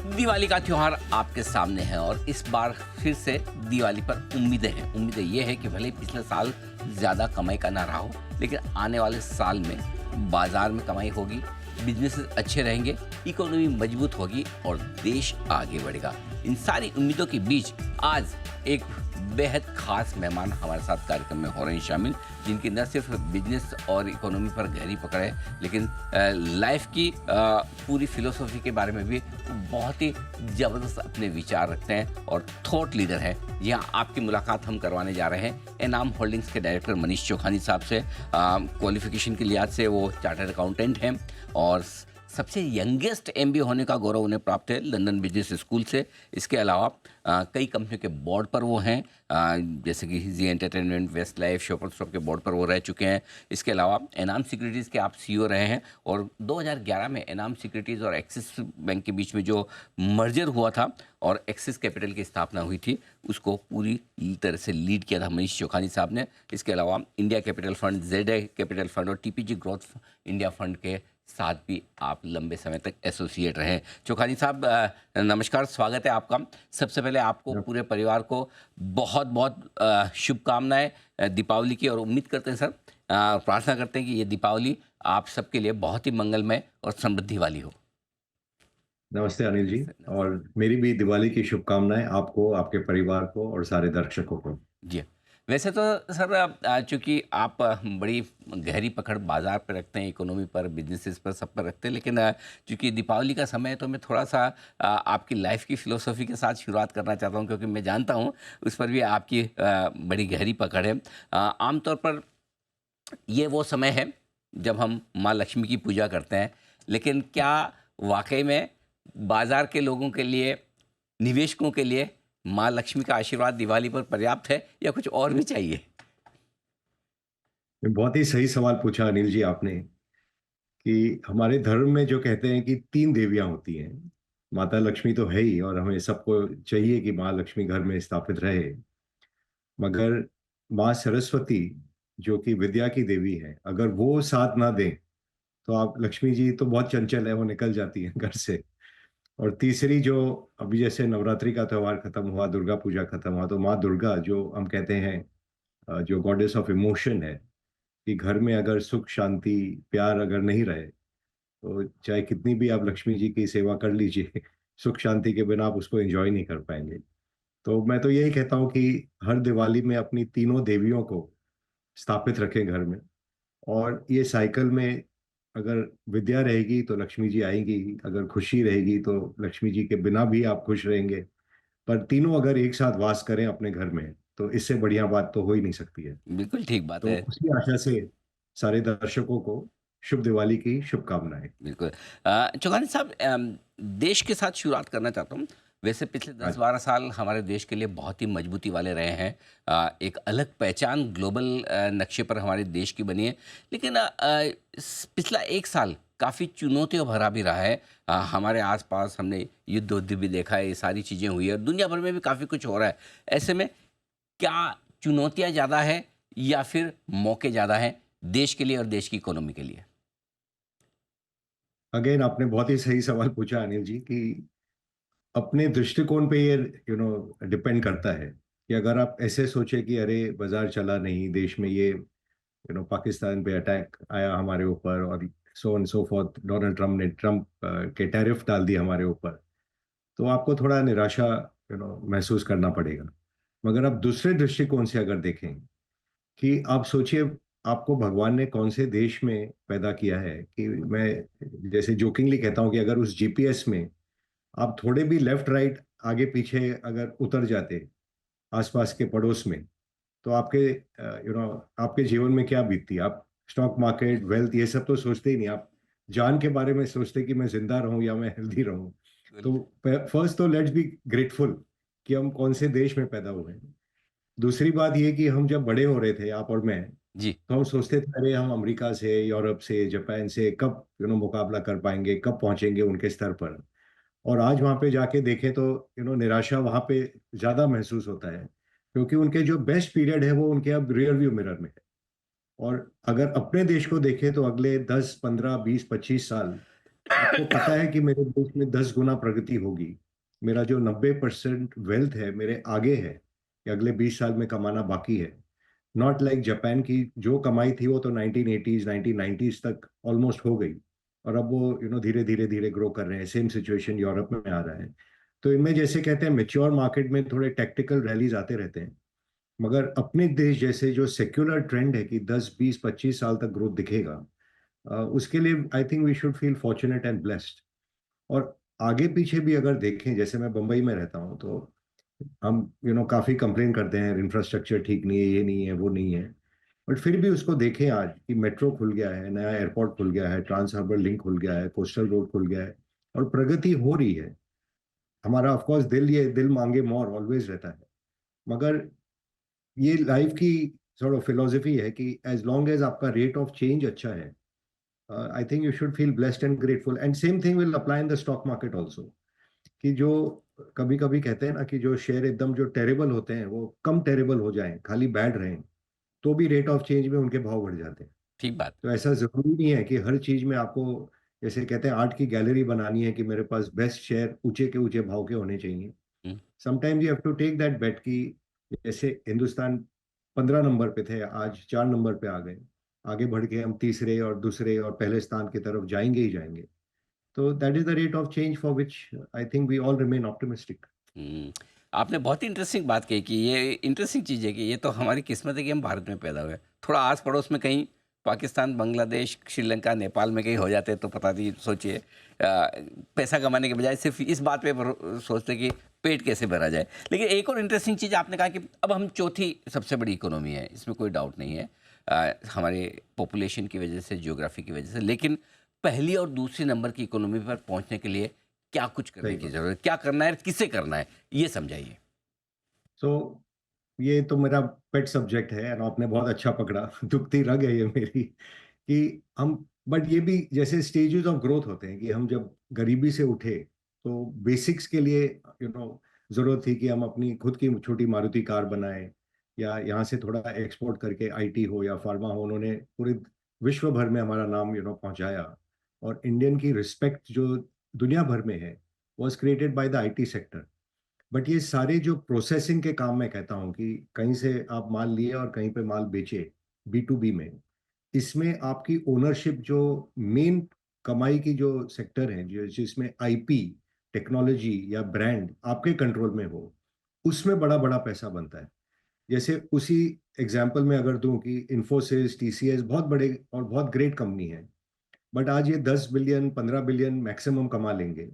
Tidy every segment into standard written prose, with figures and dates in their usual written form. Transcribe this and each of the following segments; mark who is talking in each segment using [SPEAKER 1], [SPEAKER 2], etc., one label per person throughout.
[SPEAKER 1] दिवाली का त्योहार आपके सामने है और इस बार फिर से दिवाली पर उम्मीदें हैं। उम्मीदें ये है कि भले ही पिछले साल ज़्यादा कमाई का ना रहा हो, लेकिन आने वाले साल में बाजार में कमाई होगी, बिजनेस अच्छे रहेंगे, इकोनॉमी मजबूत होगी और देश आगे बढ़ेगा। इन सारी उम्मीदों के बीच आज एक बेहद खास मेहमान हमारे साथ कार्यक्रम में हो रहे हैं शामिल, जिनकी न सिर्फ बिजनेस और इकोनॉमी पर गहरी पकड़ है, लेकिन लाइफ की पूरी फिलोसॉफी के बारे में भी बहुत ही ज़बरदस्त अपने विचार रखते हैं और थॉट लीडर हैं। यहाँ आपकी मुलाकात हम करवाने जा रहे हैं एनाम होल्डिंग्स के डायरेक्टर मनीष चोखानी साहब से। क्वालिफिकेशन के लिहाज से वो चार्टर्ड अकाउंटेंट हैं और सबसे यंगेस्ट एमबीए होने का गौरव उन्हें प्राप्त है लंदन बिजनेस स्कूल से। इसके अलावा कई कंपनियों के बोर्ड पर वो हैं, जैसे कि Zee entertainment, west life, shopper stop के बोर्ड पर वो रह चुके हैं। इसके अलावा एनाम सिक्योरिटीज़ के आप सीईओ रहे हैं और 2011 में एनाम सिक्योरिटीज़ और एक्सिस बैंक के बीच में जो मर्जर हुआ था और एक्सिस कैपिटल की स्थापना हुई थी, उसको पूरी तरह से लीड किया था मनीष चोखानी साहब ने। इसके अलावा India capital fund, Z capital fund और टीपीजी ग्रोथ इंडिया फंड के साथ भी आप लंबे समय तक एसोसिएट रहे। चोखानी साहब नमस्कार, स्वागत है आपका। सबसे पहले आपको, पूरे परिवार को बहुत बहुत शुभकामनाएं दीपावली की, और उम्मीद करते हैं सर, प्रार्थना करते हैं कि ये दीपावली आप सबके लिए बहुत ही मंगलमय और समृद्धि वाली हो।
[SPEAKER 2] नमस्ते अनिल जी, और मेरी भी दिवाली की शुभकामनाएं आपको, आपके परिवार को और सारे दर्शकों को।
[SPEAKER 1] जी, वैसे तो सर चूँकि आप बड़ी गहरी पकड़ बाज़ार पे रखते हैं, इकोनॉमी पर, बिजनेसेस पर, सब पर रखते हैं, लेकिन चूँकि दीपावली का समय है तो मैं थोड़ा-सा आपकी लाइफ़ की फ़िलॉसफ़ी के साथ शुरुआत करना चाहता हूँ, क्योंकि मैं जानता हूँ उस पर भी आपकी बड़ी गहरी पकड़ है। आमतौर पर ये वो समय है जब हम माँ लक्ष्मी की पूजा करते हैं, लेकिन क्या वाक़ई में बाज़ार के लोगों के लिए, निवेशकों के लिए माँ लक्ष्मी का आशीर्वाद दिवाली पर पर्याप्त है या कुछ और भी चाहिए?
[SPEAKER 2] बहुत ही सही सवाल पूछा अनिल जी आपने, कि हमारे धर्म में जो कहते हैं कि 3 देवियाँ होती हैं। माता लक्ष्मी तो है ही और हमें सबको चाहिए कि माँ लक्ष्मी घर में स्थापित रहे। मगर माँ सरस्वती, जो कि विद्या की देवी है, अगर वो साथ ना दें, तो आप लक्ष्मी जी तो बहुत चंचल है, वो निकल जाती हैं घर से। और तीसरी, जो अभी जैसे नवरात्रि का त्योहार खत्म हुआ, दुर्गा पूजा खत्म हुआ, तो माँ दुर्गा, जो हम कहते हैं जो गॉडेस ऑफ इमोशन है, कि घर में अगर सुख शांति प्यार अगर नहीं रहे, तो चाहे कितनी भी आप लक्ष्मी जी की सेवा कर लीजिए, सुख शांति के बिना आप उसको एंजॉय नहीं कर पाएंगे। तो मैं तो यही कहता हूँ कि हर दिवाली में अपनी तीनों देवियों को स्थापित रखें घर में, और ये साइकिल में अगर विद्या रहेगी तो लक्ष्मी जी आएंगी, अगर खुशी रहेगी तो लक्ष्मी जी के बिना भी आप खुश रहेंगे। पर तीनों अगर एक साथ वास करें अपने घर में, तो इससे बढ़िया बात तो हो ही नहीं सकती है।
[SPEAKER 1] बिल्कुल ठीक बात
[SPEAKER 2] तो
[SPEAKER 1] है।
[SPEAKER 2] उसी आशा से सारे दर्शकों को शुभ दिवाली की शुभकामनाएं।
[SPEAKER 1] बिल्कुल। चौहान साहब, देश के साथ शुरुआत करना चाहता हूँ। वैसे पिछले
[SPEAKER 2] हाँ
[SPEAKER 1] 10-12 साल हमारे देश के लिए बहुत ही मजबूती वाले रहे हैं। एक अलग पहचान ग्लोबल नक्शे पर हमारे देश की बनी है। लेकिन पिछला 1 साल काफ़ी चुनौतियों भरा भी रहा है। हमारे आसपास हमने युद्ध-उद्ध भी देखा है, ये सारी चीज़ें हुई है और दुनिया भर में भी काफ़ी कुछ हो रहा है। ऐसे में क्या चुनौतियाँ ज़्यादा है या फिर मौके ज़्यादा हैं देश के लिए और देश की इकोनॉमी के लिए?
[SPEAKER 2] अगेन आपने बहुत ही सही सवाल पूछा अनिल जी, कि अपने दृष्टिकोण पे ये डिपेंड करता है, कि अगर आप ऐसे सोचे कि अरे बाजार चला नहीं, देश में ये पाकिस्तान पे अटैक आया हमारे ऊपर, और so and so fourth, Donald Trump ने के टैरिफ डाल दिए हमारे ऊपर, तो आपको थोड़ा निराशा महसूस करना पड़ेगा। मगर आप दूसरे दृष्टिकोण से अगर देखें, कि आप सोचिए आपको भगवान ने कौन से देश में पैदा किया है, कि मैं जैसे जोकिंगली कहता हूँ कि अगर उस जीपीएस में आप थोड़े भी लेफ्ट राइट आगे पीछे अगर उतर जाते आसपास के पड़ोस में, तो आपके आपके जीवन में क्या बीतती। आप स्टॉक मार्केट, वेल्थ, ये सब तो सोचते ही नहीं। आप जान के बारे में सोचते कि मैं जिंदा रहूं या मैं हेल्दी रहूं। तो फर्स्ट तो लेट्स बी ग्रेटफुल कि हम कौन से देश में पैदा हुए हैं। दूसरी बात ये कि हम जब बड़े हो रहे थे, आप और मैं,
[SPEAKER 1] जी।
[SPEAKER 2] तो हम सोचते थे अरे हम अमेरिका से, यूरोप से, जापान से कब मुकाबला कर पाएंगे, कब पहुंचेंगे उनके स्तर पर। और आज वहां पे जाके देखें तो निराशा वहां पे ज्यादा महसूस होता है, क्योंकि उनके जो बेस्ट पीरियड है वो उनके अब रियर व्यू मिरर में है। और अगर अपने देश को देखें तो अगले 10 15 20 25 साल आपको पता है कि मेरे देश में 10 गुना प्रगति होगी। मेरा जो 90% वेल्थ है मेरे आगे है, कि अगले 20 साल में कमाना बाकी है। नॉट लाइक जापान की जो कमाई थी वो तो 1980s 1990s तक ऑलमोस्ट हो गई, और अब वो धीरे धीरे धीरे ग्रो कर रहे हैं। सेम सिचुएशन यूरोप में आ रहा है। तो इनमें जैसे कहते हैं मेच्योर मार्केट में थोड़े टेक्टिकल रैलीज आते रहते हैं, मगर अपने देश जैसे जो सेक्युलर ट्रेंड है कि 10 20 25 साल तक ग्रोथ दिखेगा, उसके लिए I think we should feel fortunate and blessed. और आगे पीछे भी अगर देखें, जैसे मैं बंबई में रहता हूँ, तो हम काफी कंप्लेन करते हैं इंफ्रास्ट्रक्चर ठीक नहीं है, ये नहीं है, वो नहीं है। बट फिर भी उसको देखें आज कि मेट्रो खुल गया है, नया एयरपोर्ट खुल गया है, ट्रांस हार्बर लिंक खुल गया है, कोस्टल रोड खुल गया है, और प्रगति हो रही है। हमारा ऑफ कोर्स दिल, ये दिल मांगे मोर ऑलवेज रहता है, मगर ये लाइफ की सॉर्ट ऑफ फिलोसफी है कि एज लॉन्ग एज आपका रेट ऑफ चेंज अच्छा है, I think you should feel blessed and grateful. And same thing will apply in the stock market also, कि जो कभी कभी कहते हैं ना कि जो शेयर एकदम जो टेरेबल होते हैं वो कम टेरेबल हो जाएं, खाली बैड रहें, तो भी रेट ऑफ चेंज में उनके भाव बढ़ जाते हैं।
[SPEAKER 1] ठीक बात।
[SPEAKER 2] तो ऐसा जरूरी नहीं है कि हर चीज में आपको, जैसे कहते हैं आर्ट की गैलरी बनानी है, कि मेरे पास बेस्ट शेयर ऊंचे के ऊंचे भाव के होने चाहिए।
[SPEAKER 1] Hmm,
[SPEAKER 2] sometimes you have to take that bet कि जैसे हिंदुस्तान 15 नंबर पे थे, आज 4 नंबर पे आ गए, आगे बढ़ के हम तीसरे और दूसरे और पहले स्थान की तरफ जाएंगे ही जाएंगे। तो that is the rate of change for which I think we all remain optimistic.
[SPEAKER 1] Hmm. आपने बहुत ही इंटरेस्टिंग बात कही कि ये इंटरेस्टिंग चीज़ है कि ये तो हमारी किस्मत है कि हम भारत में पैदा हुए। थोड़ा आस पड़ोस में कहीं पाकिस्तान, बांग्लादेश, श्रीलंका, नेपाल में कहीं हो जाते तो पता नहीं, सोचिए पैसा कमाने के बजाय सिर्फ इस बात पे सोचते कि पेट कैसे भरा जाए। लेकिन एक और इंटरेस्टिंग चीज़ आपने कहा कि अब हम चौथी सबसे बड़ी इकोनॉमी है, इसमें कोई डाउट नहीं है, हमारे पॉपुलेशन की वजह से, जियोग्राफी की वजह से। लेकिन पहली और दूसरी नंबर की इकोनॉमी पर पहुंचने के लिए क्या कुछ करने
[SPEAKER 2] सही
[SPEAKER 1] की
[SPEAKER 2] बात।
[SPEAKER 1] ज़रूरत है, क्या करना है, किसे करना है, ये समझाइए।
[SPEAKER 2] सो ये तो मेरा पेट सब्जेक्ट है, और आपने बहुत अच्छा पकड़ा। दुखती रग है ये मेरी, कि हम, बट ये भी जैसे स्टेजेस ऑफ ग्रोथ होते हैं, कि हम जब गरीबी से उठे तो बेसिक्स के लिए जरूरत थी कि हम अपनी खुद की छोटी मारुति कार बनाएं, या यहाँ से थोड़ा एक्सपोर्ट करके आईटी हो या फार्मा हो, उन्होंने पूरे विश्व भर में हमारा नाम पहुंचाया। और इंडियन की रिस्पेक्ट जो दुनिया भर में है, was created by the IT sector. But ये सारे जो प्रोसेसिंग के काम, मैं कहता हूँ कि कहीं से आप माल लिए और कहीं पे माल बेचे, B2B में, इसमें आपकी ओनरशिप जो मेन कमाई की जो सेक्टर है, जो जिसमें आईपी, टेक्नोलॉजी या ब्रांड आपके कंट्रोल में हो, उसमें बड़ा बड़ा पैसा बनता है। जैसे उसी एग्जाम्पल में अगर दूं कि इंफोसिस, TCS बहुत बड़े और बहुत ग्रेट कंपनी है, बट आज ये 10 बिलियन 15 बिलियन मैक्सिमम कमा लेंगे।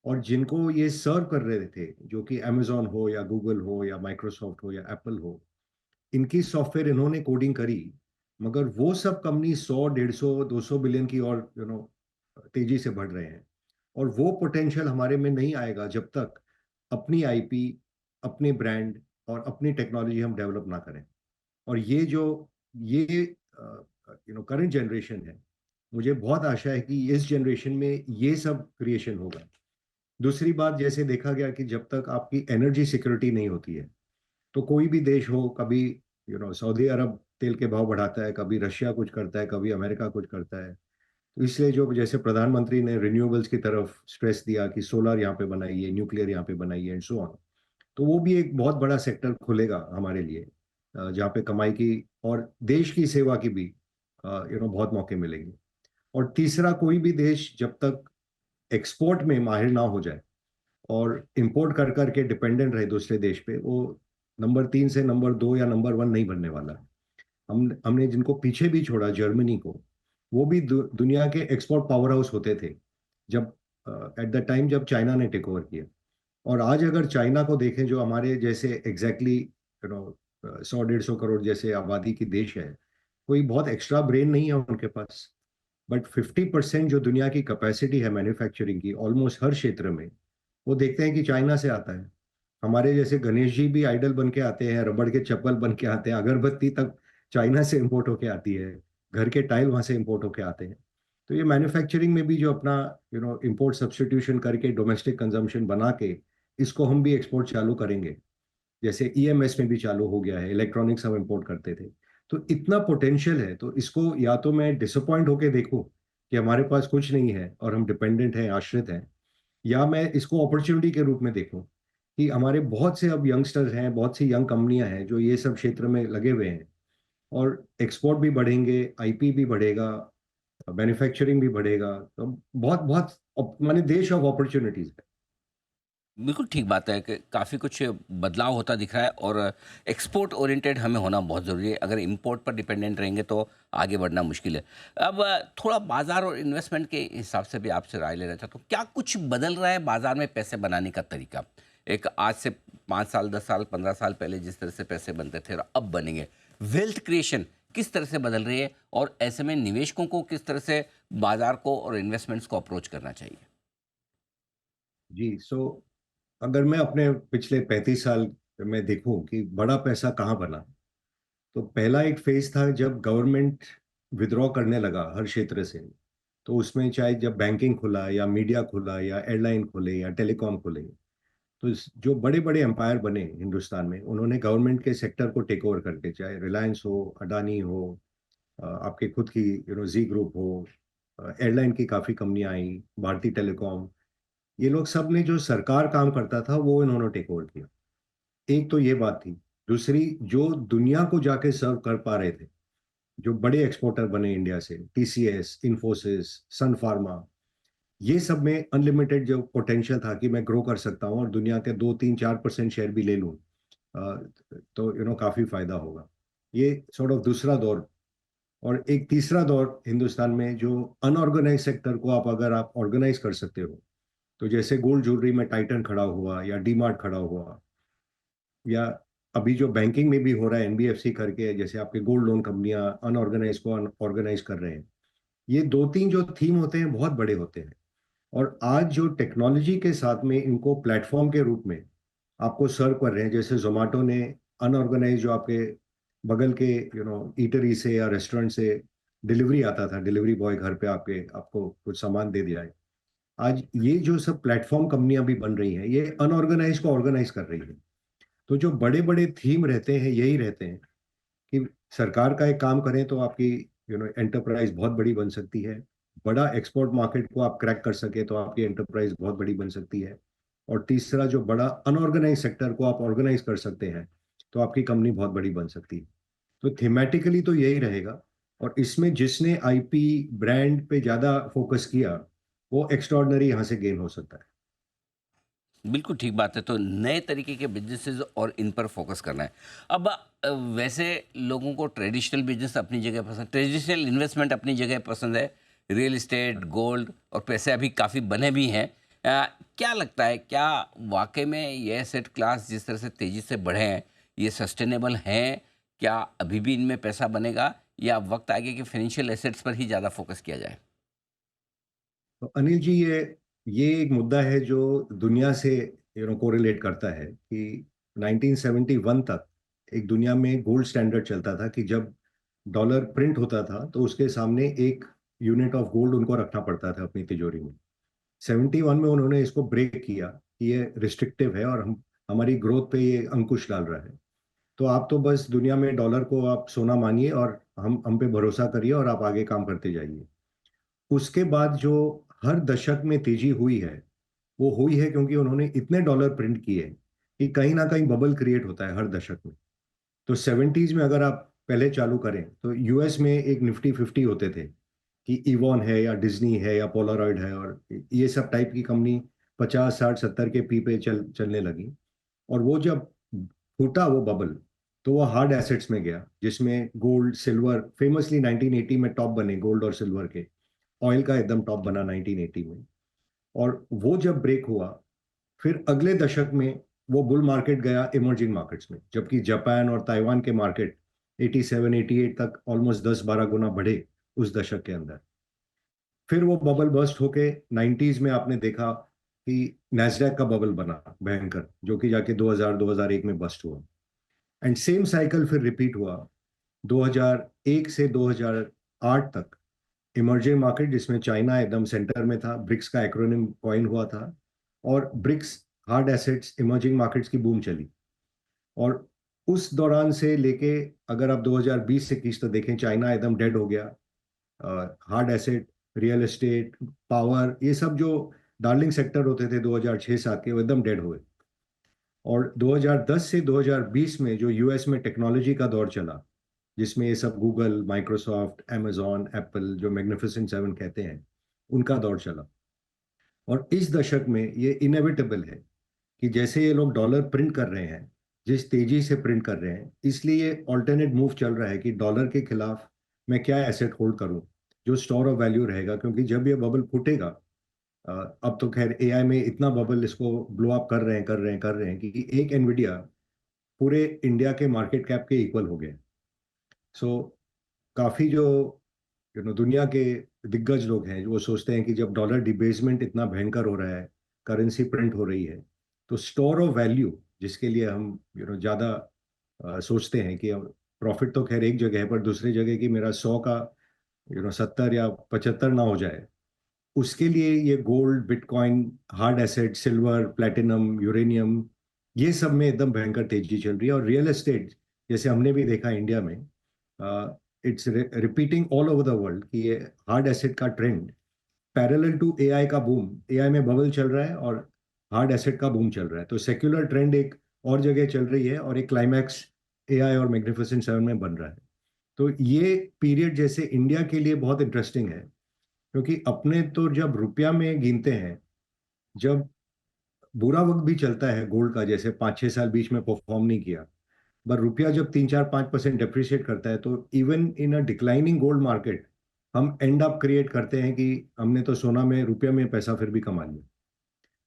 [SPEAKER 2] और जिनको ये सर्व कर रहे थे, जो कि अमेजोन हो या गूगल हो या माइक्रोसॉफ्ट हो या एप्पल हो, इनकी सॉफ्टवेयर इन्होंने कोडिंग करी, मगर वो सब कंपनी 100 150 200 बिलियन की और तेजी से बढ़ रहे हैं। और वो पोटेंशियल हमारे में नहीं आएगा जब तक अपनी आईपी, अपने ब्रांड और अपनी टेक्नोलॉजी हम डेवलप ना करें। और ये करंट जनरेशन है, मुझे बहुत आशा है कि इस जनरेशन में ये सब क्रिएशन होगा। दूसरी बात, जैसे देखा गया कि जब तक आपकी एनर्जी सिक्योरिटी नहीं होती है, तो कोई भी देश हो, कभी सऊदी अरब तेल के भाव बढ़ाता है, कभी रशिया कुछ करता है, कभी अमेरिका कुछ करता है। तो इसलिए जो जैसे प्रधानमंत्री ने रिन्यूएबल्स की तरफ स्ट्रेस दिया कि सोलर यहाँ पे बनाइए, न्यूक्लियर यहाँ पे बनाइए एंड सो ऑन, तो वो भी एक बहुत बड़ा सेक्टर खुलेगा हमारे लिए, जहाँ पे कमाई की और देश की सेवा की भी बहुत मौके मिलेंगे। और तीसरा, कोई भी देश जब तक एक्सपोर्ट में माहिर ना हो जाए और इंपोर्ट कर करके डिपेंडेंट रहे दूसरे देश पे, वो नंबर 3 से नंबर 2 या नंबर 1 नहीं बनने वाला। हमने जिनको पीछे भी छोड़ा, जर्मनी को, वो भी दुनिया के एक्सपोर्ट पावर हाउस होते थे जब एट द टाइम जब चाइना ने टेक ओवर किया। और आज अगर चाइना को देखें, जो हमारे जैसे एग्जैक्टली 100 150 करोड़ जैसे आबादी की देश है, कोई बहुत एक्स्ट्रा ब्रेन नहीं है उनके पास, बट 50% जो दुनिया की कैपेसिटी है मैन्युफैक्चरिंग की ऑलमोस्ट हर क्षेत्र में, वो देखते हैं कि चाइना से आता है। हमारे जैसे गणेश जी भी आइडल बन के आते हैं, रबड़ के चप्पल बन के आते हैं, अगरबत्ती तक चाइना से इंपोर्ट होके आती है, घर के टाइल वहां से इंपोर्ट होके आते हैं। तो ये मैन्युफैक्चरिंग में भी जो अपना इंपोर्ट सब्स्टिट्यूशन करके डोमेस्टिक कंजम्पशन बना के, इसको हम भी एक्सपोर्ट चालू करेंगे। जैसे EMS में भी चालू हो गया है, इलेक्ट्रॉनिक्स हम इंपोर्ट करते थे। तो इतना पोटेंशियल है, तो इसको या तो मैं डिसअपॉइंट होके देखूं कि हमारे पास कुछ नहीं है और हम डिपेंडेंट हैं, आश्रित हैं, या मैं इसको अपॉर्च्युनिटी के रूप में देखूँ कि हमारे बहुत से अब यंगस्टर्स हैं, बहुत सी यंग कंपनियाँ हैं जो ये सब क्षेत्र में लगे हुए हैं और एक्सपोर्ट भी बढ़ेंगे, आईपी भी बढ़ेगा, मैन्युफैक्चरिंग भी बढ़ेगा, तो बहुत-बहुत माने देश ऑफ अपॉर्च्युनिटीज़ है।
[SPEAKER 1] बिल्कुल ठीक बात है कि काफ़ी कुछ बदलाव होता दिख रहा है और एक्सपोर्ट ओरिएंटेड हमें होना बहुत ज़रूरी है। अगर इम्पोर्ट पर डिपेंडेंट रहेंगे तो आगे बढ़ना मुश्किल है। अब थोड़ा बाज़ार और इन्वेस्टमेंट के हिसाब से भी आपसे राय लेना चाहता हूँ। क्या कुछ बदल रहा है बाज़ार में पैसे बनाने का तरीका? एक आज से 5 साल, 10 साल, 15 साल पहले जिस तरह से पैसे बनते थे और अब बनेंगे। वेल्थ क्रिएशन किस तरह से बदल रही है और ऐसे में निवेशकों को किस तरह से बाज़ार को और इन्वेस्टमेंट्स को अप्रोच करना चाहिए?
[SPEAKER 2] जी, अगर मैं अपने पिछले 35 साल में देखूँ कि बड़ा पैसा कहाँ बना, तो पहला एक फ़ेज़ था जब गवर्नमेंट विथड्रॉ करने लगा हर क्षेत्र से। तो उसमें चाहे जब बैंकिंग खुला या मीडिया खुला या एयरलाइन खुले या टेलीकॉम खुले, तो इस जो बड़े-बड़े एम्पायर बने हिंदुस्तान में, उन्होंने गवर्नमेंट के सेक्टर को टेक ओवर करके, चाहे रिलायंस हो, अडानी हो, आपके खुद की ज़ी ग्रुप हो, एयरलाइन की काफ़ी कंपनियाँ आईं, भारती टेलीकॉम, ये लोग सब ने जो सरकार काम करता था, वो इन्होंने टेक ओवर किया। एक तो ये बात थी। दूसरी, जो दुनिया को जाके सर्व कर पा रहे थे, जो बड़े एक्सपोर्टर बने इंडिया से, टीसीएस, इन्फोसिस, सन फार्मा, ये सब में अनलिमिटेड जो पोटेंशियल था कि मैं ग्रो कर सकता हूँ और दुनिया के 2, 3, 4% शेयर भी ले लूँ, अ, तो काफ़ी फ़ायदा होगा। ये सॉर्ट ऑफ दूसरा दौर। और एक तीसरा दौर हिंदुस्तान में, जो अनऑर्गेनाइज़ सेक्टर को अगर आप ऑर्गेनाइज़ कर सकते हो, तो जैसे गोल्ड ज्वेलरी में टाइटन खड़ा हुआ या डी-मार्ट खड़ा हुआ, या अभी जो बैंकिंग में भी हो रहा है एनबीएफसी करके, जैसे आपके गोल्ड लोन कंपनियां अनऑर्गेनाइज को ऑर्गेनाइज कर रहे हैं। ये 2-3 जो थीम होते हैं बहुत बड़े होते हैं। और आज जो टेक्नोलॉजी के साथ में इनको प्लेटफॉर्म के रूप में आपको सर्व कर रहे हैं, जैसे ज़ोमैटो ने अनऑर्गेनाइज जो आपके बगल के ईटरी से या रेस्टोरेंट से डिलीवरी आता था, डिलीवरी बॉय घर पे आपके आपको कुछ सामान दे दिया है। आज ये जो सब प्लेटफॉर्म कंपनियां भी बन रही हैं, ये अनऑर्गेनाइज को ऑर्गेनाइज कर रही है। तो जो बड़े-बड़े थीम रहते हैं, यही रहते हैं कि सरकार का एक काम करें तो आपकी एंटरप्राइज़ बहुत बड़ी बन सकती है। बड़ा एक्सपोर्ट मार्केट को आप क्रैक कर सकें तो आपकी एंटरप्राइज़ बहुत बड़ी बन सकती है। और तीसरा, जो बड़ा अनऑर्गेनाइज़ सेक्टर को आप ऑर्गेनाइज़ कर सकते हैं, तो आपकी कंपनी बहुत बड़ी बन सकती है। तो थीमेटिकली तो यही रहेगा। और इसमें जिसने आईपी ब्रांड पे ज़्यादा फ़ोकस किया, वो एक्स्ट्राऑर्डिनरी यहाँ से गेन हो सकता है।
[SPEAKER 1] बिल्कुल ठीक बात है। तो नए तरीके के बिज़नेसेस और इन पर फ़ोकस करना है। अब वैसे लोगों को ट्रेडिशनल बिज़नेस अपनी जगह पसंद, ट्रेडिशनल इन्वेस्टमेंट अपनी जगह पसंद है। रियल एस्टेट, गोल्ड और पैसे अभी काफ़ी बने भी हैं। क्या लगता है, क्या वाक़ई में ये एसेट क्लास जिस तरह से तेज़ी से बढ़े हैं, ये सस्टेनेबल हैं? क्या अभी भी इनमें पैसा बनेगा या वक़्त आएगा कि फ़ाइनेंशियल एसेट्स पर ही ज़्यादा फ़ोकस किया जाए?
[SPEAKER 2] तो अनिल जी, ये एक मुद्दा है जो दुनिया से कोरिलेट करता है कि 1971 तक एक दुनिया में गोल्ड स्टैंडर्ड चलता था कि जब डॉलर प्रिंट होता था तो उसके सामने एक यूनिट ऑफ गोल्ड उनको रखना पड़ता था अपनी तिजोरी में। 71 में उन्होंने इसको ब्रेक किया कि ये रिस्ट्रिक्टिव है और हम हमारी ग्रोथ पे ये अंकुश डाल रहा है। तो आप तो बस दुनिया में डॉलर को आप सोना मानिए और हम पे भरोसा करिए और आप आगे काम करते जाइए। उसके बाद जो हर दशक में तेजी हुई है, वो हुई है क्योंकि उन्होंने इतने डॉलर प्रिंट किए कि कहीं न कहीं बबल क्रिएट होता है हर दशक में। तो 70s में अगर आप पहले चालू करें, तो यूएस में एक निफ्टी 50 होते थे कि इवॉन है या डिज़्नी है या पोलारॉइड है, और ये सब टाइप की कंपनी 50, 60, 70 के पी पे चलने लगी। और वो जब फूटा वो बबल, तो वो हार्ड एसेट्स में गया, जिसमें गोल्ड, सिल्वर फेमसली 1980 में टॉप बने गोल्ड और सिल्वर के। ऑयल का एकदम टॉप बना 1980 में। और वो जब ब्रेक हुआ, फिर अगले दशक में वो बुल मार्केट गया इमर्जिंग मार्केट्स में, जबकि जापान और ताइवान के मार्केट 87-88 तक ऑलमोस्ट 10-12 गुना बढ़े उस दशक के अंदर। फिर वो बबल बर्स्ट होके 90s में आपने देखा कि नैस्डैक का बबल बना भयंकर, जो कि जाके 2000-2001 में बस्ट हुआ। एंड सेम साइकिल फिर रिपीट हुआ 2001 से 2008 तक। इमर्जिंग मार्केट, जिसमें चाइना एकदम सेंटर में था, ब्रिक्स का एक्रोनिम कॉइन हुआ था, और BRICS hard assets emerging markets की बूम चली। और उस दौरान से लेके अगर आप 2020-21 तक देखें, चाइना एकदम डेड हो गया। Hard asset real estate, power, ये सब जो डार्लिंग सेक्टर होते थे 2006-7 के, वो एकदम डेड हुए। और 2010 से 2020 में जो यूएस में टेक्नोलॉजी का दौर चला, जिसमें ये सब गूगल, माइक्रोसॉफ्ट, amazon, एप्पल, जो मैग्निफिसेंट सेवन कहते हैं, उनका दौर चला। और इस दशक में ये इनएविटेबल है कि जैसे ये लोग डॉलर प्रिंट कर रहे हैं, जिस तेजी से प्रिंट कर रहे हैं, इसलिए ऑल्टरनेट मूव चल रहा है कि डॉलर के खिलाफ मैं क्या एसेट होल्ड करूं जो स्टोर ऑफ वैल्यू रहेगा। क्योंकि जब ये बबल फूटेगा, अब तो खैर एआई में इतना बबल इसको ब्लो अप कर रहे हैं कि एक एनवीडिया पूरे इंडिया के मार्केट कैप के इक्वल हो गया। सो काफी जो दुनिया के दिग्गज लोग हैं, वो सोचते हैं कि जब डॉलर डिबेसमेंट इतना भयंकर हो रहा है, करेंसी प्रिंट हो रही है, तो स्टोर ऑफ वैल्यू जिसके लिए हम ज्यादा सोचते हैं कि प्रॉफिट तो खैर एक जगह है, पर दूसरी जगह कि मेरा 100 का 70 या 75 ना हो जाए, उसके लिए ये gold, bitcoin, hard asset, silver, platinum, uranium, ये सब में एकदम भयंकर तेजी चल रही है। और रियल एस्टेट जैसे हमने भी देखा इंडिया में, it's repeating all over the world कि ये हार्ड एसेट का ट्रेंड पैरेलल टू एआई का बूम, एआई में बबल चल रहा है और हार्ड एसेट का बूम चल रहा है। तो सेक्युलर ट्रेंड एक और जगह चल रही है और एक क्लाइमैक्स एआई और मैग्निफिसेंट सेवन में बन रहा है। तो ये पीरियड जैसे इंडिया के लिए बहुत इंटरेस्टिंग है, क्योंकि अपने तो जब रुपया में गिनते हैं, जब बुरा वक्त भी चलता है गोल्ड का, जैसे 5-6 साल बीच में परफॉर्म नहीं किया, पर रुपया जब 3-4-5% डेप्रिशिएट करता है, तो even in a declining gold market हम एंड अप क्रिएट करते हैं कि हमने तो सोना में, रुपया में पैसा फिर भी कमा लिया।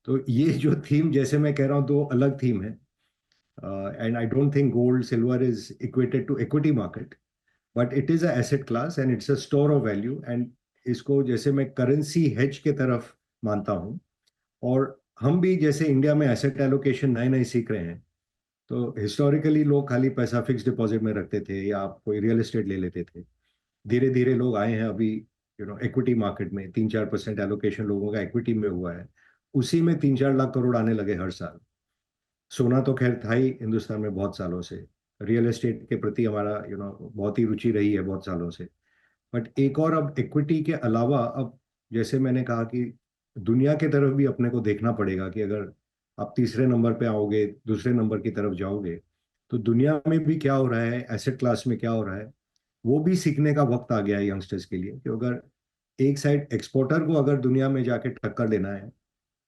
[SPEAKER 2] तो ये जो थीम, जैसे मैं कह रहा हूँ, दो अलग थीम है। And I don't think gold silver is equated to equity market, but it is a asset class and it's a store of value. And इसको जैसे मैं करेंसी हेज के तरफ मानता हूँ। और हम भी जैसे इंडिया में एसेट एलोकेशन नए नए सीख रहे हैं, तो हिस्टोरिकली लोग खाली पैसा फिक्स डिपॉजिट में रखते थे या आप कोई रियल एस्टेट ले लेते थे। धीरे धीरे लोग आए हैं अभी इक्विटी मार्केट में, 3-4% एलोकेशन लोगों का इक्विटी में हुआ है। उसी में 3-4 लाख करोड़ आने लगे हर साल। सोना तो खैर था ही हिंदुस्तान में बहुत सालों से, रियल एस्टेट के प्रति हमारा बहुत ही रुचि रही है बहुत सालों से। बट एक और अब इक्विटी के अलावा, अब जैसे मैंने कहा कि दुनिया की तरफ भी अपने को देखना पड़ेगा कि अगर आप तीसरे नंबर पे आओगे, दूसरे नंबर की तरफ जाओगे, तो दुनिया में भी क्या हो रहा है, एसेट क्लास में क्या हो रहा है, वो भी सीखने का वक्त आ गया है यंगस्टर्स के लिए। कि अगर एक साइड एक्सपोर्टर को अगर दुनिया में जाके टक्कर देना है,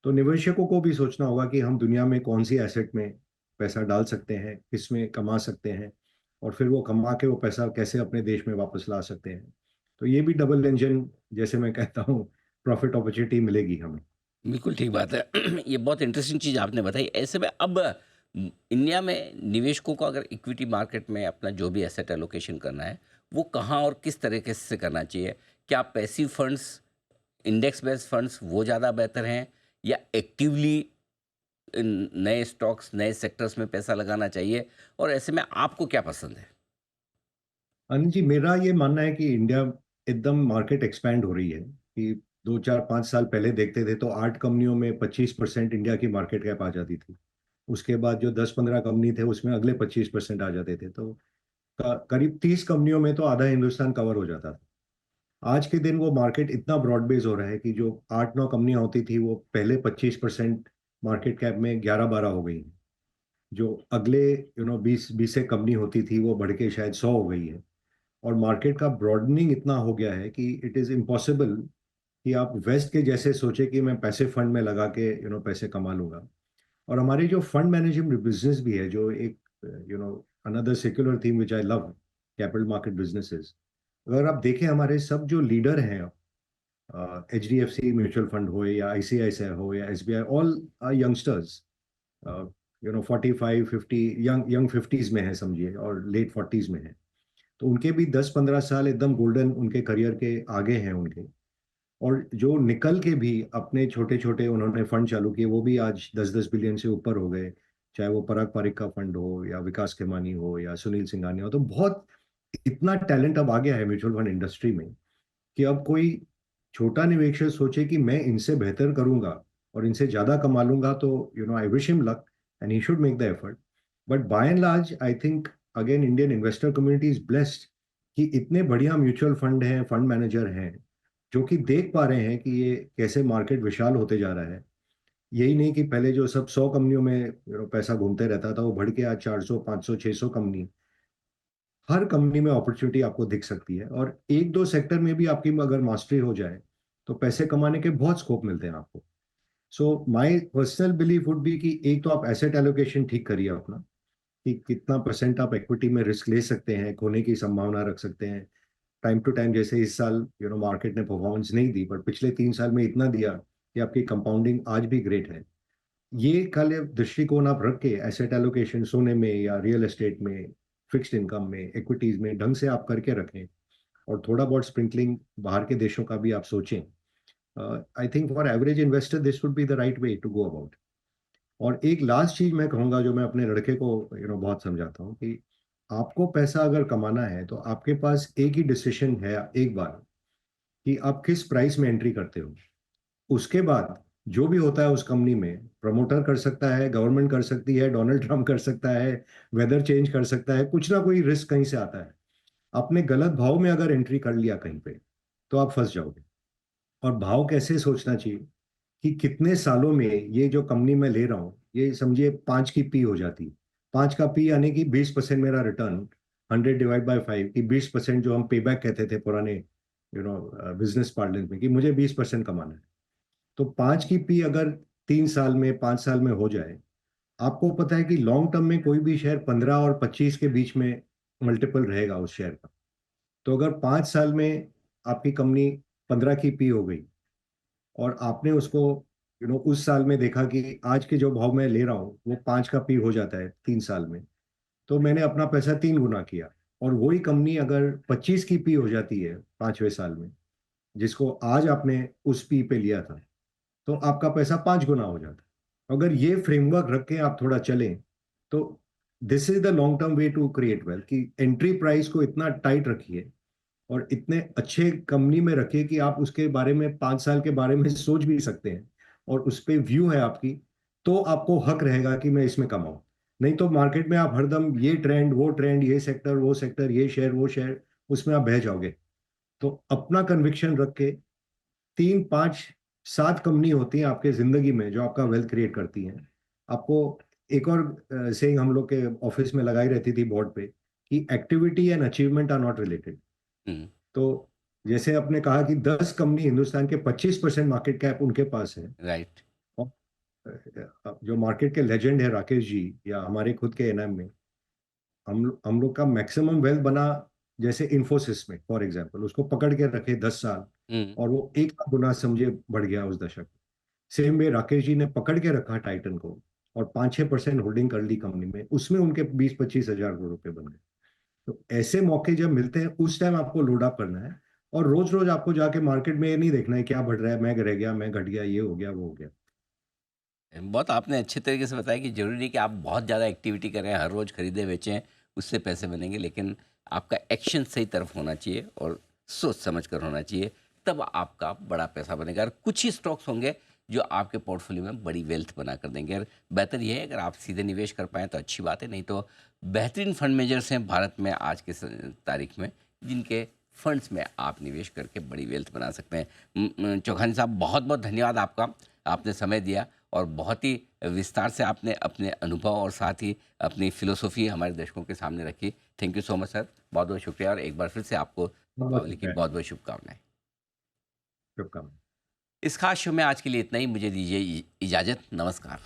[SPEAKER 2] तो निवेशकों को भी सोचना होगा कि हम दुनिया में कौन सी एसेट में पैसा डाल सकते हैं, किसमें कमा सकते हैं, और फिर वो कमा के वो पैसा कैसे अपने देश में वापस ला सकते हैं। तो ये भी डबल इंजन, जैसे मैं कहता हूँ, प्रॉफिट अपॉर्चुनिटी मिलेगी हमें।
[SPEAKER 1] बिल्कुल ठीक बात है। ये बहुत इंटरेस्टिंग चीज़ आपने बताई। ऐसे में अब इंडिया में निवेशकों को अगर इक्विटी मार्केट में अपना जो भी एसेट एलोकेशन करना है, वो कहाँ और किस तरीके से करना चाहिए? क्या passive funds, index based funds वो ज़्यादा बेहतर हैं, या एक्टिवली नए स्टॉक्स, नए सेक्टर्स में पैसा लगाना चाहिए? और ऐसे में आपको क्या पसंद है?
[SPEAKER 2] अनिल जी, मेरा ये मानना है कि इंडिया एकदम मार्केट एक्सपैंड हो रही है। कि 2-4-5 साल पहले देखते थे तो 8 कंपनियों में 25% इंडिया की मार्केट कैप आ जाती थी। उसके बाद जो 10-15 कंपनी थे उसमें अगले 25% आ जाते थे। तो करीब 30 कंपनियों में तो आधा हिंदुस्तान कवर हो जाता था। आज के दिन वो मार्केट इतना ब्रॉड बेस हो रहा है कि जो 8-9 कंपनियां होती थी, वो पहले 25% मार्केट कैप में 11-12 हो गई। जो अगले 20 एक कंपनी होती थी, वो बढ़ के शायद 100 हो गई है। और मार्केट का ब्रॉडनिंग इतना हो गया है कि इट इज इम्पॉसिबल कि आप वेस्ट के जैसे सोचे कि मैं पैसे फंड में लगा के पैसे कमा लूंगा। और हमारी जो फंड मैनेजमेंट बिजनेस भी है, जो एक another secular theme which I love, capital market businesses. अगर आप देखें हमारे सब जो लीडर हैं, H D F C mutual fund हो या आईसीआईसीआई हो या S B I, all are youngsters, 45-50, young young 50s में है समझिए, और लेट 40s में है। तो उनके भी 10-15 साल एकदम गोल्डन उनके करियर के आगे हैं उनके। और जो निकल के भी अपने छोटे छोटे उन्होंने फंड चालू किए, वो भी आज 10-10 बिलियन से ऊपर हो गए। चाहे वो पराग पारिक का फंड हो या विकास खेमानी हो या सुनील सिंघानिया हो। तो बहुत इतना टैलेंट अब आ गया है म्यूचुअल फंड इंडस्ट्री में कि अब कोई छोटा निवेशक सोचे कि मैं इनसे बेहतर करूंगा और इनसे ज्यादा कमा लूंगा, तो I wish him luck and he should make the effort. But by and large I think again Indian investor community is blessed कि इतने बढ़िया म्यूचुअल फंड हैं, फंड मैनेजर हैं, जो कि देख पा रहे हैं कि ये कैसे मार्केट विशाल होते जा रहा है। यही नहीं कि पहले जो सब 100 कंपनियों में पैसा घूमते रहता था, वो बढ़ के आज 400, 500, 600 कंपनी, हर कंपनी में अपॉर्चुनिटी आपको दिख सकती है, और एक दो सेक्टर में भी आपकी अगर मास्टरी हो जाए तो पैसे कमाने के बहुत स्कोप मिलते हैं आपको। So my personal belief would be कि एक तो आप एसेट एलोकेशन ठीक करिए अपना, कि कितना परसेंट आप इक्विटी में रिस्क ले सकते हैं, खोने की संभावना रख सकते हैं। टाइम टू टाइम, जैसे इस साल मार्केट ने परफॉर्मेंस नहीं दी, पर पिछले 3 साल में इतना दिया कि आपकी कंपाउंडिंग आज भी ग्रेट है। ये कल दृष्टिकोण आप रख के एसेट एलोकेशन सोने में या रियल एस्टेट में, फिक्स्ड इनकम में, इक्विटीज में ढंग से आप करके रखें, और थोड़ा बहुत स्प्रिंकलिंग बाहर के देशों का भी आप सोचें। I think for average investor this would be the right way to go about. और एक लास्ट चीज मैं कहूंगा, जो मैं अपने लड़के को बहुत समझाता हूँ, कि आपको पैसा अगर कमाना है तो आपके पास एक ही डिसीजन है एक बार, कि आप किस प्राइस में एंट्री करते हो। उसके बाद जो भी होता है उस कंपनी में, प्रमोटर कर सकता है, गवर्नमेंट कर सकती है, डोनाल्ड ट्रंप कर सकता है, वेदर चेंज कर सकता है, कुछ ना कोई रिस्क कहीं से आता है। आपने गलत भाव में अगर एंट्री कर लिया कहीं पे, तो आप फंस जाओगे। और भाव कैसे सोचना चाहिए, कि कितने सालों में ये जो कंपनी मैं ले रहा हूँ, ये समझिए 5 की पी हो जाती। 5 का पी यानी कि 20% मेरा रिटर्न, 100 डिवाइड बाय 5, कि 20% जो हम पे बैक कहते थे पुराने बिजनेस पार्लर में, कि मुझे 20% कमाना है। तो 5 की पी अगर 3 साल में, 5 साल में हो जाए, आपको पता है कि लॉन्ग टर्म में कोई भी शेयर 15 और 25 के बीच में मल्टीपल रहेगा उस शेयर का। तो अगर 5 साल में आपकी कंपनी 15 की पी हो गई, और आपने उसको उस साल में देखा कि आज के जो भाव में ले रहा हूँ वो 5 का पी हो जाता है 3 साल में, तो मैंने अपना पैसा 3 गुना किया। और वही कंपनी अगर 25 की पी हो जाती है 5वें साल में, जिसको आज आपने उस पी पे लिया था, तो आपका पैसा 5 गुना हो जाता है। अगर ये फ्रेमवर्क रख के आप थोड़ा चलें, तो this is the long term way to create wealth, कि एंट्री प्राइस को इतना टाइट रखिए और इतने अच्छे कंपनी में रखिए कि आप उसके बारे में 5 साल के बारे में सोच भी सकते हैं, और उस पे व्यू है आपकी, तो आपको हक रहेगा कि मैं इसमें कमाऊं। नहीं तो मार्केट में आप हरदम ये ट्रेंड वो ट्रेंड, ये सेक्टर वो सेक्टर, ये शेयर वो शेयर, उसमें आप बह जाओगे। तो अपना कन्विक्शन रख के, 3, 5, 7 कंपनी होती हैं आपके जिंदगी में जो आपका वेल्थ क्रिएट करती हैं। आपको एक और सेइंग हम लोग के ऑफिस में लगाई रहती थी बोर्ड पे, कि activity and achievement are not related.
[SPEAKER 1] Hmm.
[SPEAKER 2] तो जैसे आपने कहा कि 10 कंपनी हिंदुस्तान के 25% मार्केट कैप उनके पास है,
[SPEAKER 1] राइट।
[SPEAKER 2] और जो मार्केट के लेजेंड है राकेश जी, या हमारे खुद के एनएम में, हम लोग का मैक्सिमम वेल्थ बना जैसे इन्फोसिस में फॉर एग्जांपल, उसको पकड़ के रखे 10 साल,
[SPEAKER 1] हम्म।
[SPEAKER 2] और वो 1 गुना समझे बढ़ गया उस दशक। सेम वे राकेश जी ने पकड़ के रखा टाइटन को, और 5-6% होल्डिंग कर ली कंपनी में, उसमें उनके 20-25 हजार करोड़ रुपए बन गए। तो ऐसे मौके जब मिलते हैं, उस टाइम आपको लोड अप करना है। और रोज रोज आपको जाके मार्केट में ये नहीं देखना है क्या बढ़ रहा है, मैं रह गया, मैं घट गया, ये हो गया, वो हो गया।
[SPEAKER 1] बहुत आपने अच्छे तरीके से बताया कि ज़रूरी नहीं कि आप बहुत ज़्यादा एक्टिविटी करें, हर रोज़ खरीदें बेचें, उससे पैसे बनेंगे, लेकिन आपका एक्शन सही तरफ होना चाहिए और सोच समझ कर होना चाहिए, तब आपका बड़ा पैसा बनेगा। और कुछ ही स्टॉक्स होंगे जो आपके पोर्टफोलियो में बड़ी वेल्थ बना कर देंगे, और बेहतर ये है अगर आप सीधे निवेश कर पाएँ तो अच्छी बात है, नहीं तो बेहतरीन फंड मैनेजर्स हैं भारत में आज के तारीख में, जिनके फंड्स में आप निवेश करके बड़ी वेल्थ बना सकते हैं। चौहान साहब, बहुत बहुत धन्यवाद आपका, आपने समय दिया और बहुत ही विस्तार से आपने अपने अनुभव और साथ ही अपनी फिलोसॉफी हमारे दर्शकों के सामने रखी। Thank you so much sir, बहुत बहुत शुक्रिया, और एक बार फिर से आपको
[SPEAKER 2] बहुत
[SPEAKER 1] दीपावली की
[SPEAKER 2] शुक्रिया।
[SPEAKER 1] बहुत बहुत शुभकामनाएं।
[SPEAKER 2] शुभकामनाएं।
[SPEAKER 1] इस खास शो में आज के लिए इतना ही, मुझे दीजिए इजाज़त, नमस्कार।